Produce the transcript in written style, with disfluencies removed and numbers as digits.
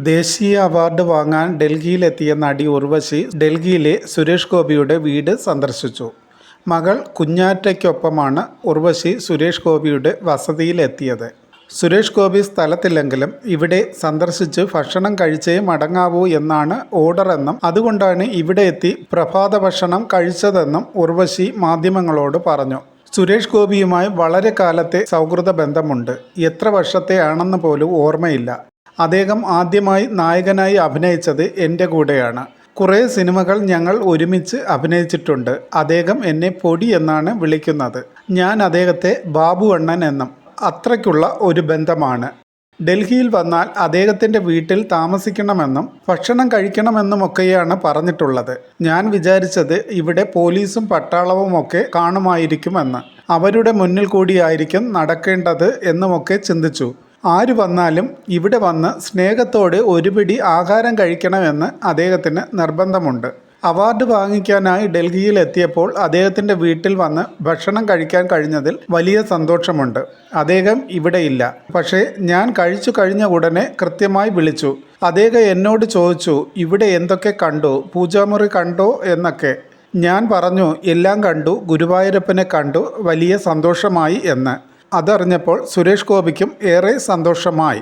ദേശീയ അവാർഡ് വാങ്ങാൻ ഡൽഹിയിലെത്തിയ നടി ഉർവശി ഡൽഹിയിലെ സുരേഷ് ഗോപിയുടെ വീട് സന്ദർശിച്ചു. മകൾ കുഞ്ഞാറ്റയ്ക്കൊപ്പമാണ് ഉർവശി സുരേഷ് ഗോപിയുടെ വസതിയിലെത്തിയത്. സുരേഷ് ഗോപി സ്ഥലത്തില്ലെങ്കിലും ഇവിടെ സന്ദർശിച്ച് ഭക്ഷണം കഴിച്ചേ മടങ്ങാവൂ എന്നാണ് ഓർഡറെന്നും അതുകൊണ്ടാണ് ഇവിടെ എത്തി പ്രഭാത ഭക്ഷണം കഴിച്ചതെന്നും ഉർവശി മാധ്യമങ്ങളോട് പറഞ്ഞു. സുരേഷ് ഗോപിയുമായി വളരെ കാലത്തെ സൗഹൃദ ബന്ധമുണ്ട്. എത്ര വർഷത്തെ ആണെന്ന് പോലും ഓർമ്മയില്ല. അദ്ദേഹം ആദ്യമായി നായകനായി അഭിനയിച്ചത് എൻ്റെ കൂടെയാണ്. കുറേ സിനിമകൾ ഞങ്ങൾ ഒരുമിച്ച് അഭിനയിച്ചിട്ടുണ്ട്. അദ്ദേഹം എന്നെ പൊടി എന്നാണ് വിളിക്കുന്നത്. ഞാൻ അദ്ദേഹത്തെ ബാബു അണ്ണൻ എന്നും. അത്രയ്ക്കുള്ള ഒരു ബന്ധമാണ്. ഡൽഹിയിൽ വന്നാൽ അദ്ദേഹത്തിൻ്റെ വീട്ടിൽ താമസിക്കണമെന്നും ഭക്ഷണം കഴിക്കണമെന്നുമൊക്കെയാണ് പറഞ്ഞിട്ടുള്ളത്. ഞാൻ വിചാരിച്ചത് ഇവിടെ പോലീസും പട്ടാളവുമൊക്കെ കാണുമായിരിക്കുമെന്ന്. അവരുടെ മുന്നിൽ കൂടിയായിരിക്കും നടക്കേണ്ടത് എന്നുമൊക്കെ ചിന്തിച്ചു. ആര് വന്നാലും ഇവിടെ വന്ന് സ്നേഹത്തോടെ ഒരു പിടി ആഹാരം കഴിക്കണമെന്ന് അദ്ദേഹത്തിന് നിർബന്ധമുണ്ട്. അവാർഡ് വാങ്ങിക്കാനായി ഡൽഹിയിൽ എത്തിയപ്പോൾ അദ്ദേഹത്തിൻ്റെ വീട്ടിൽ വന്ന് ഭക്ഷണം കഴിക്കാൻ കഴിഞ്ഞതിൽ വലിയ സന്തോഷമുണ്ട്. അദ്ദേഹം ഇവിടെയില്ല. പക്ഷേ ഞാൻ കഴിച്ചു കഴിഞ്ഞ ഉടനെ കൃത്യമായി വിളിച്ചു. അദ്ദേഹം എന്നോട് ചോദിച്ചു, ഇവിടെ എന്തൊക്കെ കണ്ടു, പൂജാമുറി കണ്ടോ എന്നൊക്കെ. ഞാൻ പറഞ്ഞു, എല്ലാം കണ്ടു, ഗുരുവായൂരപ്പനെ കണ്ടു, വലിയ സന്തോഷമായി എന്ന്. അതറിഞ്ഞപ്പോൾ സുരേഷ് ഗോപിക്കും ഏറെ സന്തോഷമായി.